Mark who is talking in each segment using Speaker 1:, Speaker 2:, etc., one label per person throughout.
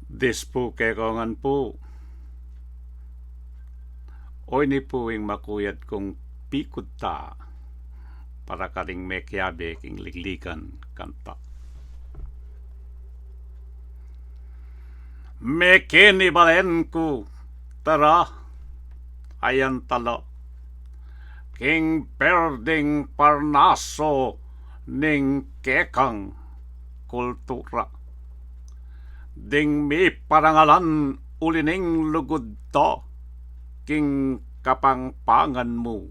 Speaker 1: Dispo kekongan po. Oy ni po yung makuyad kong pikot ta para karing mekyabe king ligligan kanta. Mekinibalen ko tara ayan talo king perding parnaso ning kekang kultura. Ding mi parangalan ulining lugod to king kapampangan mo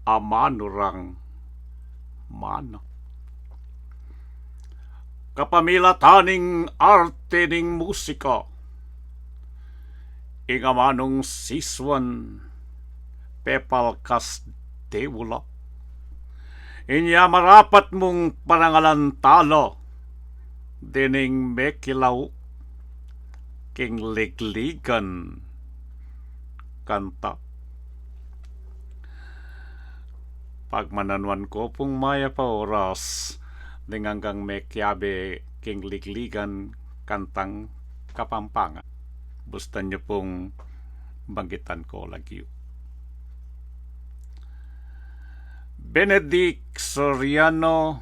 Speaker 1: amanurang mana. Kapamilataning arte ning musika ingamanong siswan pepalkas dewula. Inya marapat mong parangalan talo dining mekilauk king ligligan kanta. Pagmananwan ko pong maya pa oras hanggang mekyabe king ligligan kantang kapampangan. Basta niyo pong banggitan ko lagi. Benedict Soriano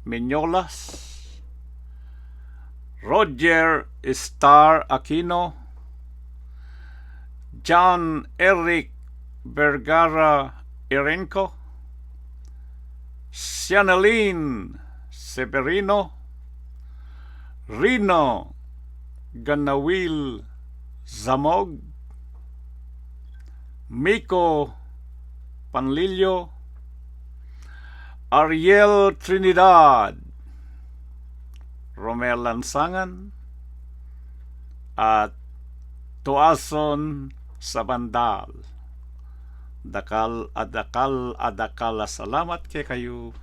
Speaker 1: Minyolas, Roger Star Aquino, John Eric Vergara Erenco, Sianelin Severino, Rino Ganawil Zamog, Miko Panlilio, Ariel Trinidad, Romel Lansangan, at Tuason Sabandal. Dakal salamat kay kayo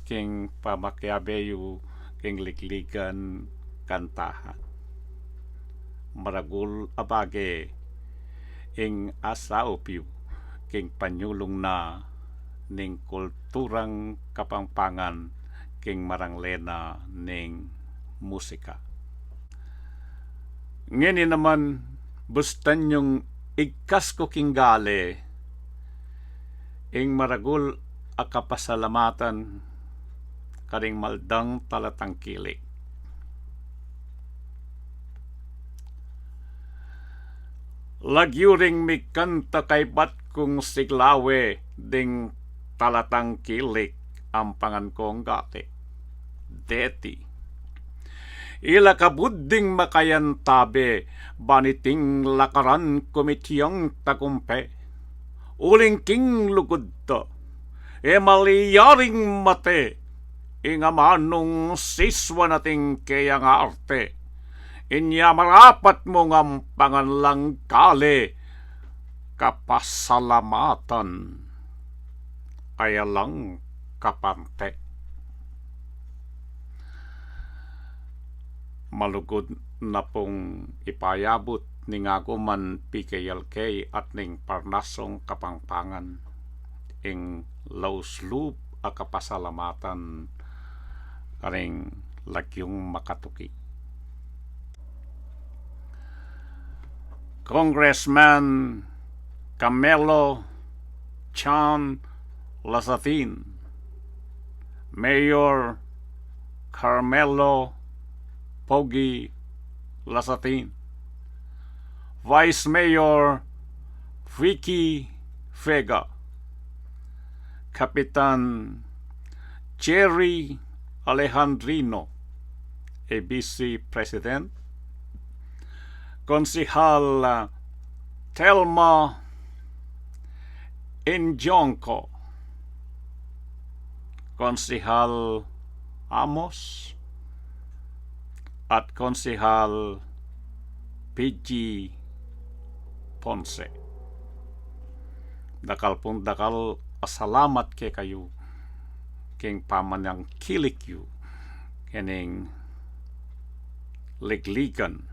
Speaker 1: king pamakyabeyo king ligligan kantahan. Maragul abage ing asaopyo king panyulong na ning kulturang kapampangan king maranglena ning musika. Ngini naman bustan yung igkas ko king gale ing maragul akapasalamatan karing maldang talatangkilik. Lagyuring mi kanta kay bat kong siglawe ding talatangkilik ang pangan kong gate. Deti. Ila kabudding makayan tabe, baniting lakaran komitiyang takumpe. Uling king lugod to, maliyaring mate, ingamanong siswa nating kaya nga arte. Inya marapat mong ang panganlang kale, kapasalamatan, ayalang kapante. Malugod na pong ipayabot ning aguman PKLK at ning Parnasong kapampangan ing lauslub a kapasalamatan karing lakyong makatuki. Congressman Camelo Chan Lasatin, Mayor Carmelo Pogi Lasatin, Vice Mayor Vicky Vega, Kapitan Jerry Alejandrino, ABC President, Konsihal Telma Injonko, Konsihal Amos, at Konsihal PG Ponce. Dakal pong dakal asalamat kay kayo king pamangkilik yu kening ligligan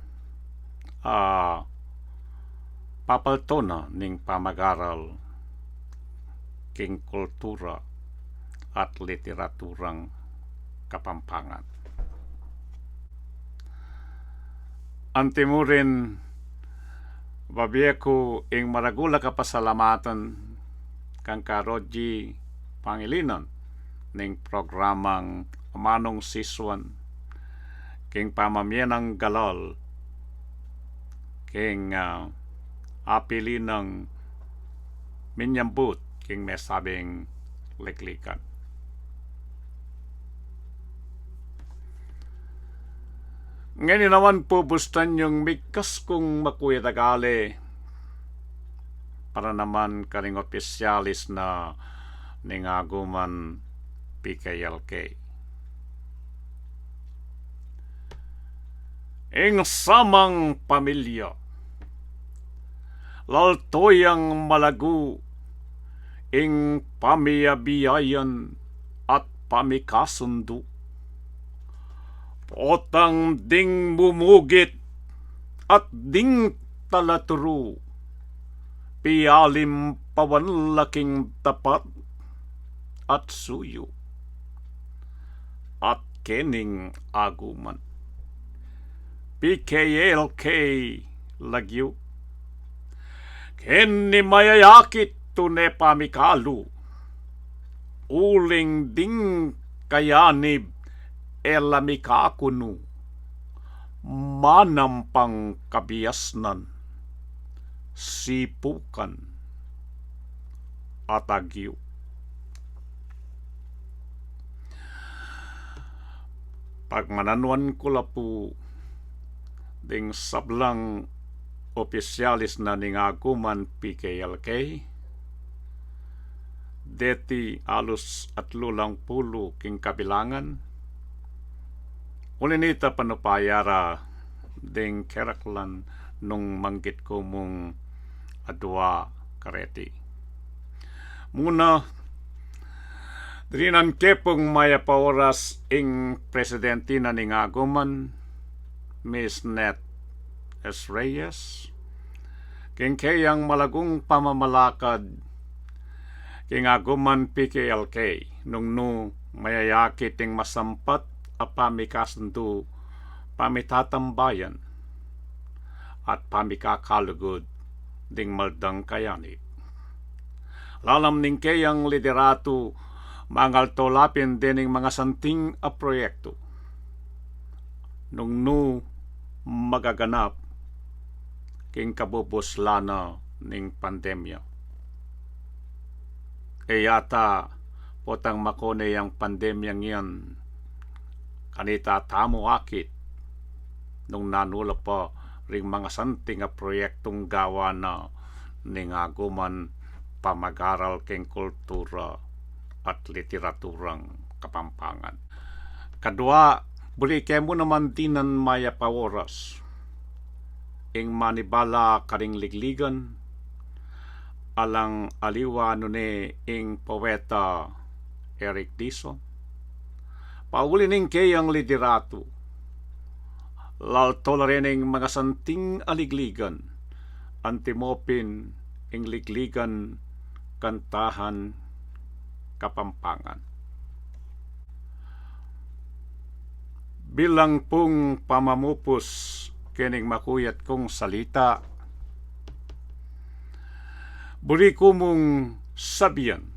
Speaker 1: papaltona ning pamagaral king kultura at literaturang kapampangan. Antimurin babiyaku ing maragula ka pasalamatan kang karodji Pangilinan ning programang Manong Siswan king pamamye ng galol king apili ng minyambut king mesabing Ligligan. Ngayon naman po bustan yung mikas kong makuya tagale para naman karing opisyalis na ning aguman PKLK. Ing samang pamilya, laltoyang malagu, ing pamiabiyayan at pamikasundo. Potang ding bumugit at ding talaturo, pialim pawanlaking tapat at suyo, at kening aguman. PKLK lagyo, ken ni mayayakit tune pamikalu, uling ding kayanib elamikakunu, manampang kabiasnan, sipukan, at agyo. Pagmananuan ko lapu ding sablang opisyalis na ning aguman PKLK, deti alus at lulang pulo king kabilangan, ulinita panupayara ding keraklan nung manggit ko mong adwa kareti. Muna, drinan kepong maya paoras ing presidente na ning aguman, Miss Nette S. Reyes, king kayang malagong pamamalakad king aguman PKLK nung mayayakit ing masampat a pamikasundo, pamitatambayan at pamikakalugod ding maldang kayanib. Lalam ning kayang liderato mangal tolapin dining mga santing a proyekto nung magaganap king kabubuslana ning pandemya. Yata potang makone yang pandemyang yan kanita tamo akit nung nanula pa ring mga santing a proyektong gawa na ning aguman pamagaral king kultura at literaturang kapampangan. Kadua, buli kemo naman dinan maya paworas ing manibala karing Ligligan alang aliwa nune ing poeta Dizon. Pauli ning kayang liderato, laltolarening mga santing aligligan, antimopin ing Ligligan kantahan kapampangan. Bilang pong pamamupos kining makuyat kong salita, buli ko mong sabihan,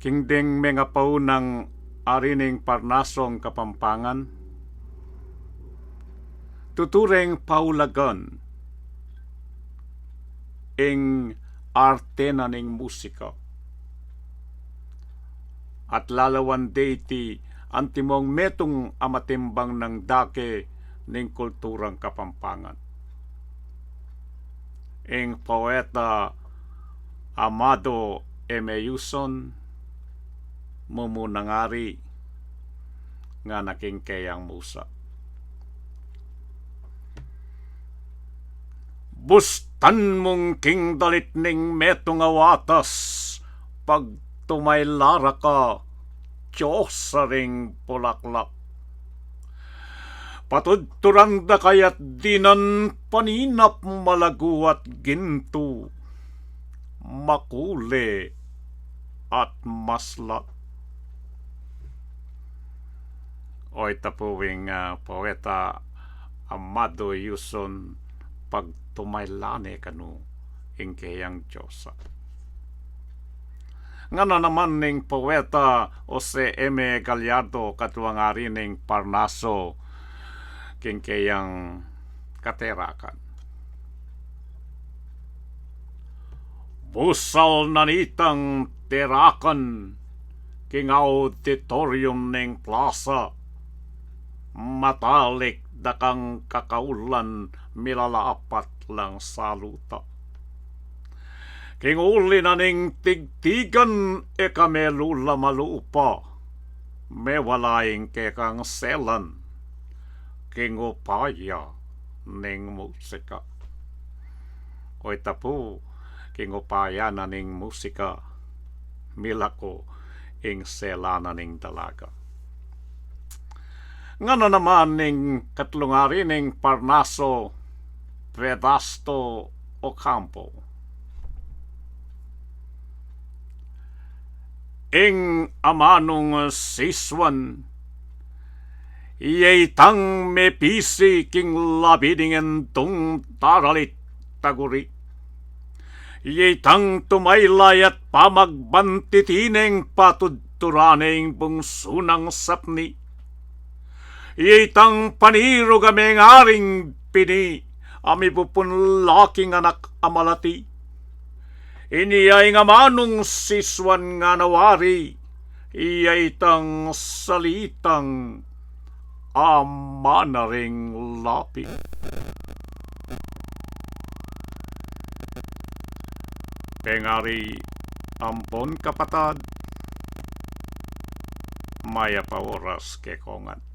Speaker 1: king ding mengapaunang Ari Ning Parnaso kapampangan, tutureng paulagan ing arte na ning musika at lalawan deiti antimong metong amatimbang ng dake ning kulturang kapampangan. Ing poeta Amado Emeyuson mumunangari nga naking kayang musa. Bustan mong king dalit ning metong awatas, pag tumaylara ka, Diyos sa ring pulaklak. Patudturanda kayat dinan paninap malaguat ginto, makule at maslak. Oy tapuwing poeta amado yuson pagtumaylane kanu ingkayang Diyosa. Ngana naman ning poeta Jose M. Gallardo katuang Ari Ning Parnaso kingkayang katerakan. Busal nanitang terakan king auditorium ning plaza, matalik dakang kakaulan milalaapat lang saluta. King uli na ning tigtigan kame lula malupa, mewalaing kekang selan, king upaya ning musika. Ko'y tapu, king upaya na ning musika, milako ing selana ning dalaga. Ngano naman ning katlungari ning Parnaso, Vedasto Ocampo. Ing amanong siswan, iyay tang mepisi king labidingen tung taralit taguri. Iyay tang tumaylay at pamagbantitineng patudturaneng bungsunang sapni. Iyay tang paniro gameng aring pini, amipupun laking anak amalati. Iniyay nga manong siswan nga nawari, iyay tang salitang amanaring lapi. Pengari ampon kapatad, maya pa oras kekongan.